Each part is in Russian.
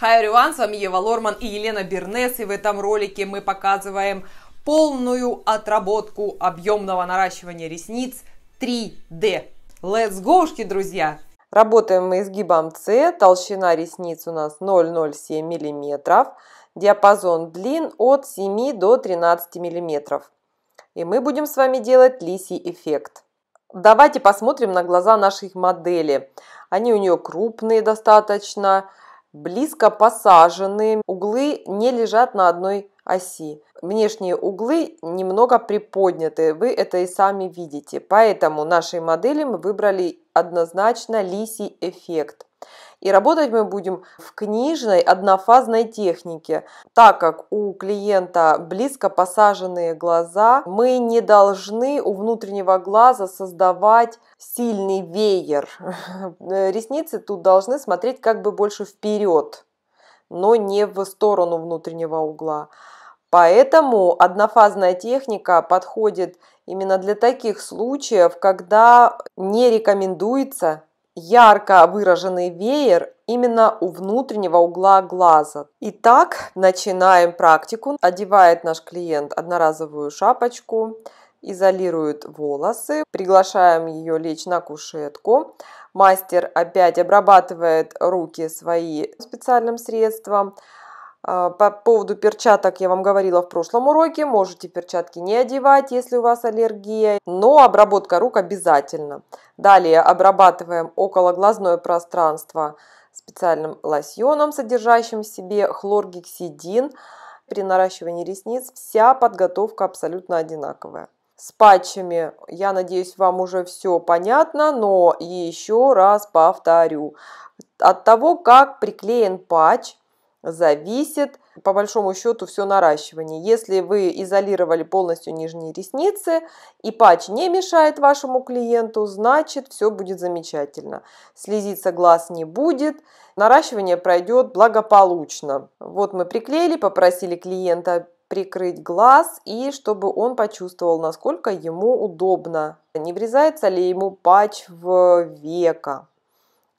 Hi everyone, с вами Ева Лорман и Елена Бернес, и в этом ролике мы показываем полную отработку объемного наращивания ресниц 3D. Let's go, друзья! Работаем мы изгибом С, толщина ресниц у нас 0,07 мм, диапазон длин от 7 до 13 мм. И мы будем с вами делать лисий эффект. Давайте посмотрим на глаза нашей модели. Они у нее крупные достаточно, близко посажены, углы не лежат на одной оси. Внешние углы немного приподняты, вы это и сами видите. Поэтому нашей модели мы выбрали однозначно лисий эффект. И работать мы будем в книжной однофазной технике. Так как у клиента близко посаженные глаза, мы не должны у внутреннего глаза создавать сильный веер. Ресницы тут должны смотреть как бы больше вперед, но не в сторону внутреннего угла. Поэтому однофазная техника подходит именно для таких случаев, когда не рекомендуется ярко выраженный веер именно у внутреннего угла глаза. Итак, начинаем практику. Одевает наш клиент одноразовую шапочку, изолирует волосы. Приглашаем ее лечь на кушетку. Мастер опять обрабатывает руки свои специальным средством. По поводу перчаток я вам говорила в прошлом уроке. Можете перчатки не одевать, если у вас аллергия, но обработка рук обязательно. Далее обрабатываем окологлазное пространство специальным лосьоном, содержащим в себе хлоргексидин. При наращивании ресниц вся подготовка абсолютно одинаковая. С патчами, я надеюсь, вам уже все понятно, но еще раз повторю. От того, как приклеен патч, зависит, по большому счету, все наращивание. Если вы изолировали полностью нижние ресницы и патч не мешает вашему клиенту, значит все будет замечательно. Слезиться глаз не будет, наращивание пройдет благополучно. Вот мы приклеили, попросили клиента прикрыть глаз и чтобы он почувствовал, насколько ему удобно. Не врезается ли ему патч в веко.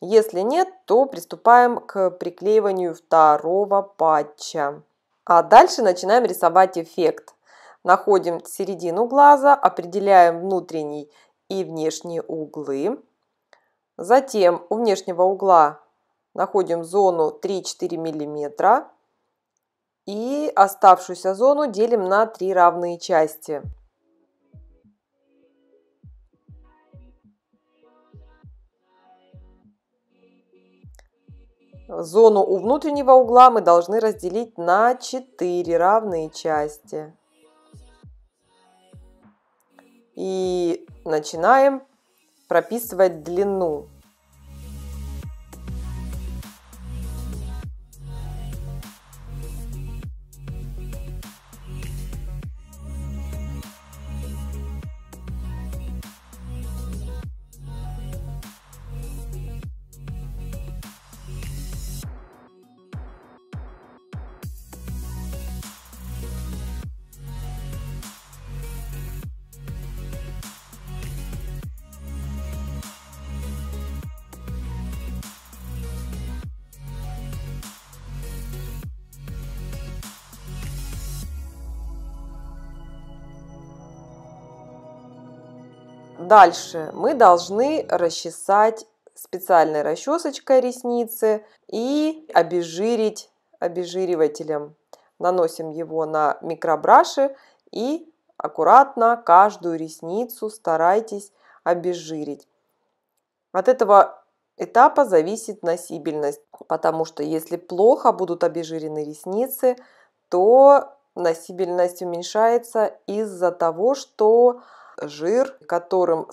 Если нет, то приступаем к приклеиванию второго патча. А дальше начинаем рисовать эффект. Находим середину глаза, определяем внутренний и внешние углы. Затем у внешнего угла находим зону 3-4 мм и оставшуюся зону делим на 3 равные части. Зону у внутреннего угла мы должны разделить на 4 равные части. И начинаем прописывать длину. Дальше мы должны расчесать специальной расчесочкой ресницы и обезжирить обезжиривателем. Наносим его на микробраши и аккуратно каждую ресницу старайтесь обезжирить. От этого этапа зависит носибельность, потому что если плохо будут обезжирены ресницы, то носибельность уменьшается из-за того, что жир, которым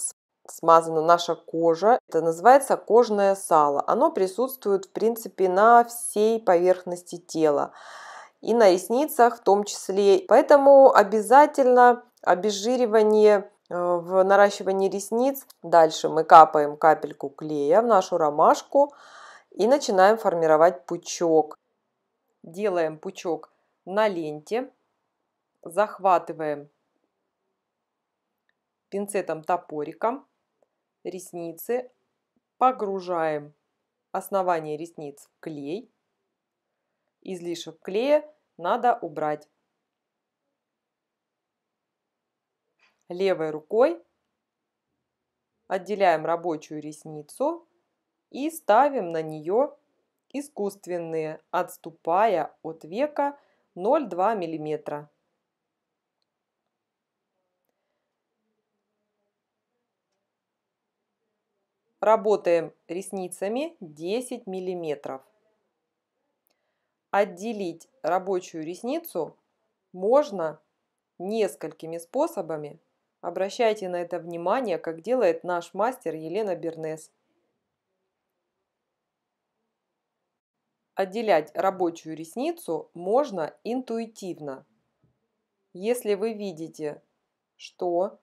смазана наша кожа, это называется кожное сало. Оно присутствует, в принципе, на всей поверхности тела и на ресницах в том числе. Поэтому обязательно обезжиривание в наращивании ресниц. Дальше мы капаем капельку клея в нашу ромашку и начинаем формировать пучок. Делаем пучок на ленте, захватываем пинцетом-топориком ресницы, погружаем основание ресниц в клей Излишек клея надо убрать. Левой рукой отделяем рабочую ресницу и ставим на нее искусственные, отступая от века 0,2 мм. Работаем ресницами 10 мм. Отделить рабочую ресницу можно несколькими способами. Обращайте на это внимание, как делает наш мастер Елена Бернес. Отделять рабочую ресницу можно интуитивно. Если вы видите, что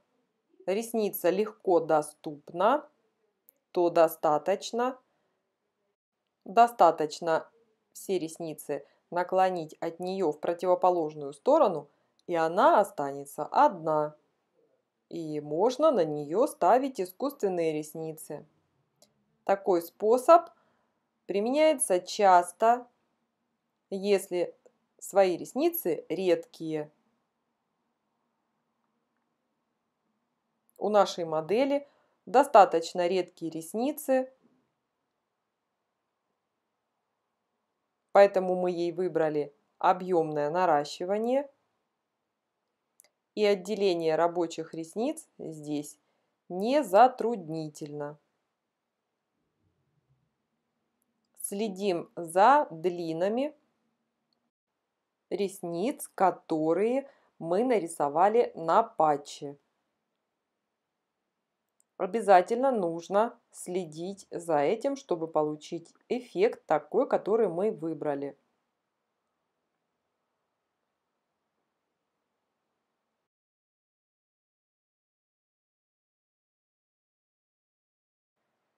ресница легко доступна, то достаточно все ресницы наклонить от нее в противоположную сторону, и она останется одна. И можно на нее ставить искусственные ресницы. Такой способ применяется часто, если свои ресницы редкие. У нашей модели достаточно редкие ресницы, поэтому мы ей выбрали объемное наращивание. И отделение рабочих ресниц здесь не затруднительно. Следим за длинами ресниц, которые мы нарисовали на патче. Обязательно нужно следить за этим, чтобы получить эффект такой, который мы выбрали.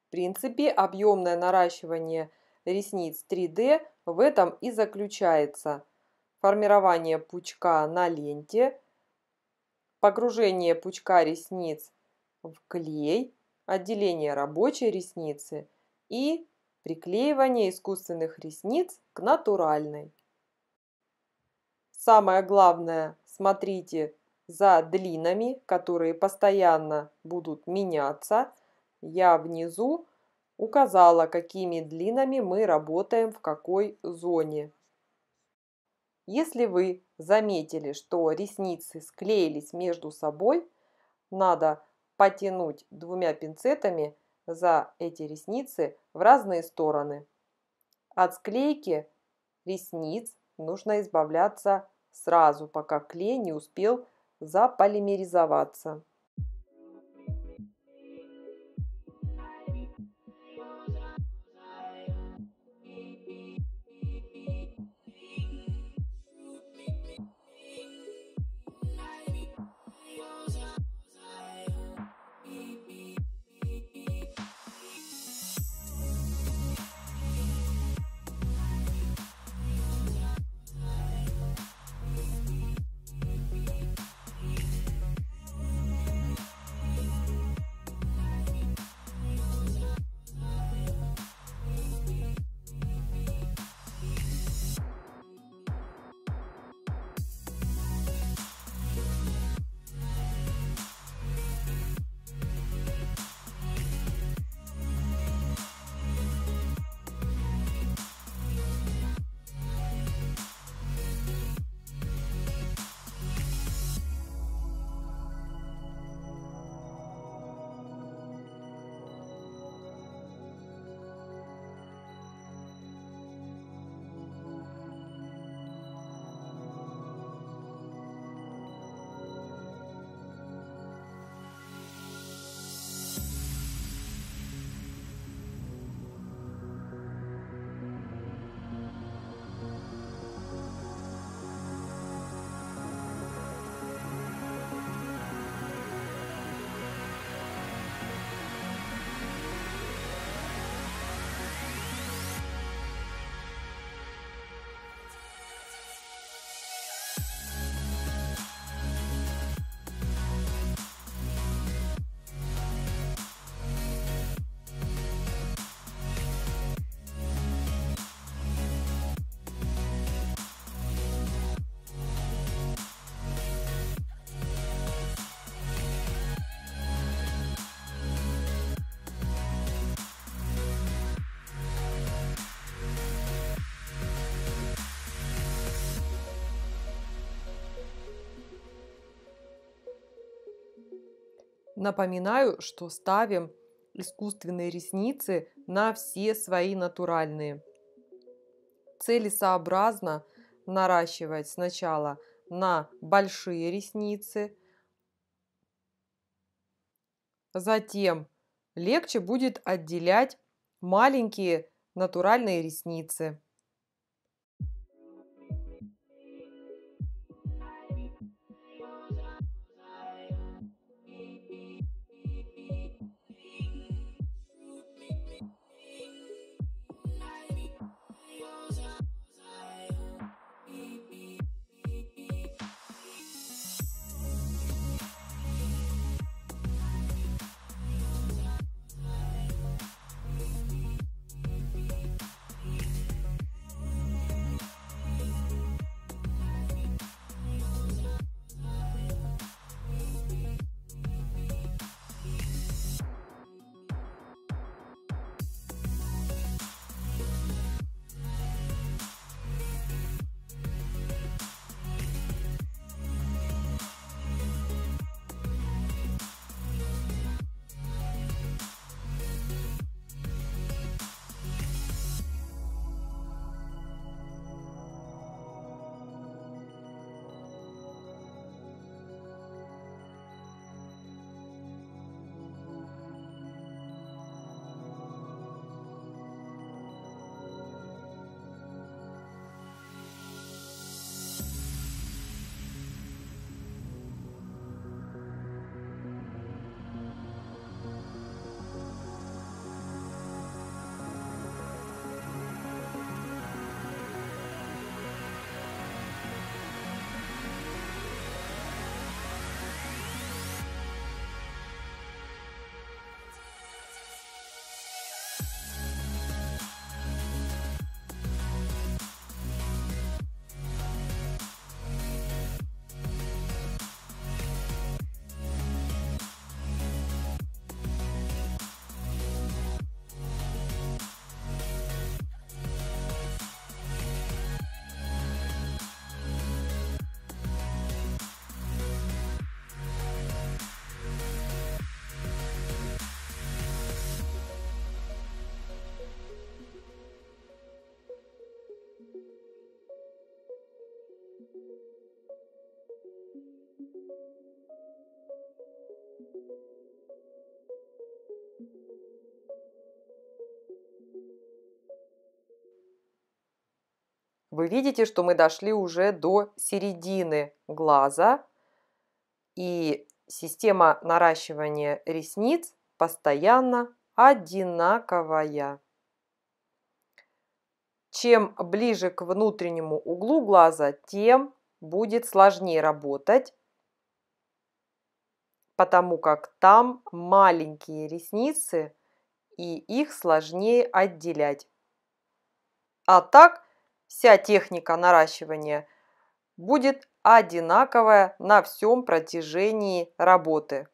В принципе, объемное наращивание ресниц 3D в этом и заключается. Формирование пучка на ленте, погружение пучка ресниц в клей, отделение рабочей ресницы и приклеивание искусственных ресниц к натуральной. Самое главное, смотрите за длинами, которые постоянно будут меняться. Я внизу указала, какими длинами мы работаем в какой зоне. Если вы заметили, что ресницы склеились между собой, надо потянуть двумя пинцетами за эти ресницы в разные стороны. От склейки ресниц нужно избавляться сразу, пока клей не успел заполимеризоваться. Напоминаю, что ставим искусственные ресницы на все свои натуральные. Целесообразно наращивать сначала на большие ресницы, затем легче будет отделять маленькие натуральные ресницы. Вы видите, что мы дошли уже до середины глаза, и система наращивания ресниц постоянно одинаковая. Чем ближе к внутреннему углу глаза, тем будет сложнее работать, потому как там маленькие ресницы, и их сложнее отделять. А так вся техника наращивания будет одинаковая на всем протяжении работы.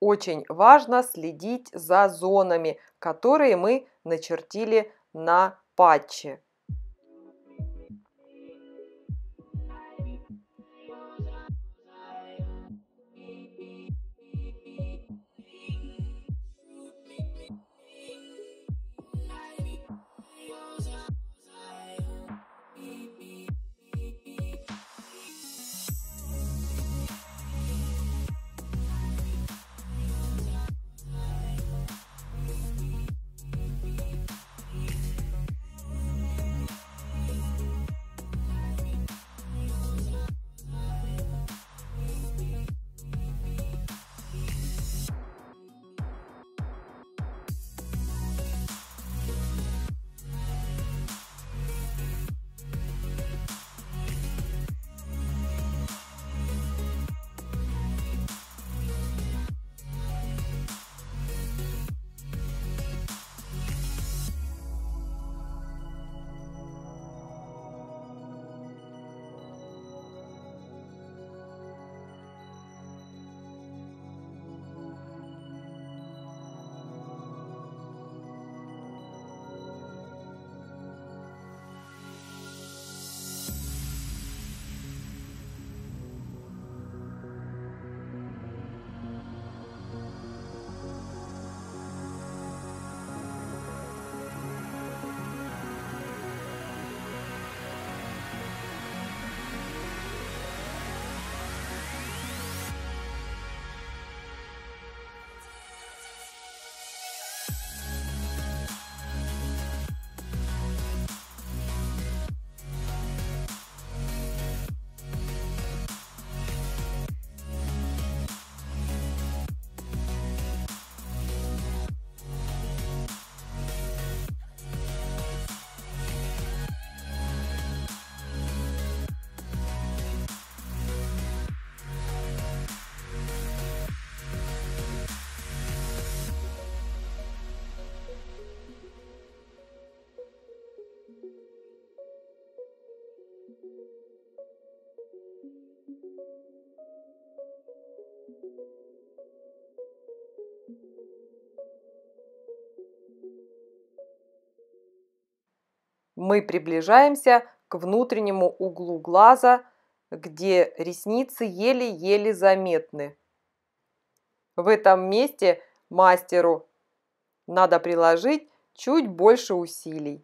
Очень важно следить за зонами, которые мы начертили на патче. Мы приближаемся к внутреннему углу глаза, где ресницы еле-еле заметны. В этом месте мастеру надо приложить чуть больше усилий.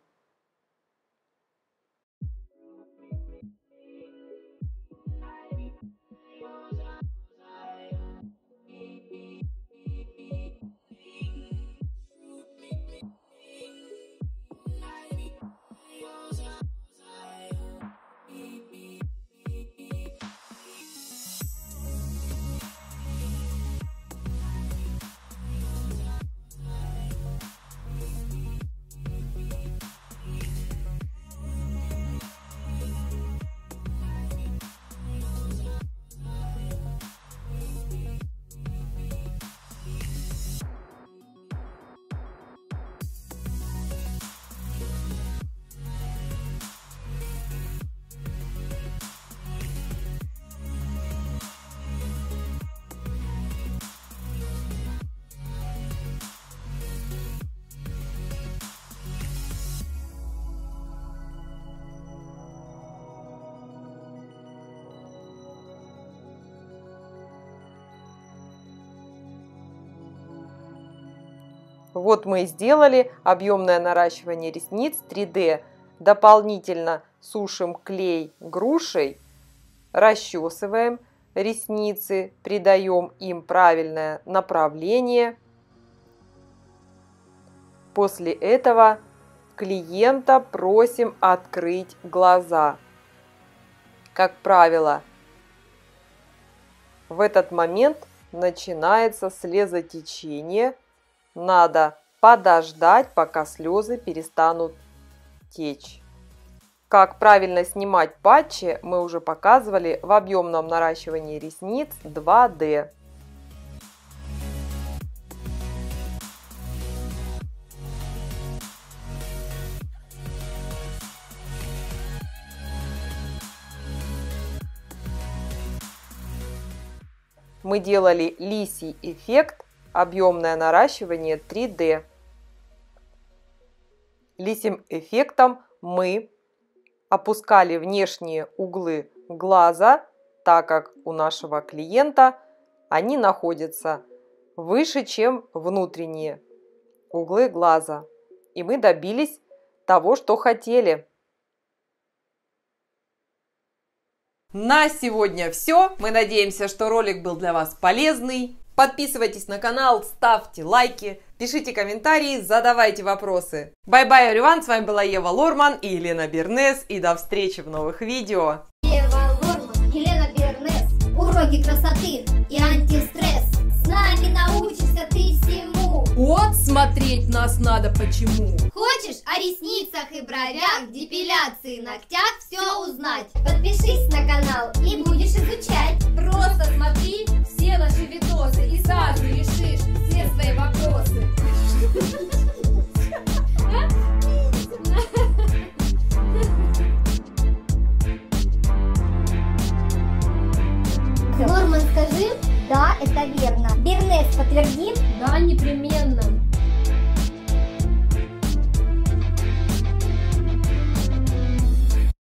Вот мы и сделали объемное наращивание ресниц 3D. Дополнительно сушим клей грушей, расчесываем ресницы, придаем им правильное направление. После этого клиента просим открыть глаза. Как правило, в этот момент начинается слезотечение. Надо подождать, пока слезы перестанут течь. Как правильно снимать патчи, мы уже показывали в объемном наращивании ресниц 2D. мы делали лисий эффект, объемное наращивание 3D. Лисьим эффектом мы опускали внешние углы глаза, так как у нашего клиента они находятся выше, чем внутренние углы глаза. И мы добились того, что хотели. На сегодня все. Мы надеемся, что ролик был для вас полезный. Подписывайтесь на канал, ставьте лайки, пишите комментарии, задавайте вопросы. Bye-bye, everyone! С вами была Ева Лорман и Елена Бернес. И до встречи в новых видео. Ева Лорман, Елена Бернес. Уроки красоты и антистресс. С нами научишься ты всему. Вот смотреть нас надо почему. Хочешь о ресницах и бровях, депиляции, ногтях все узнать? Подпишись на канал и будешь изучать. Просто смотри все наши видосы и сразу решишь все свои вопросы. Лорман, скажи, да, это верно. Бернес, подтвердим? Да, непременно.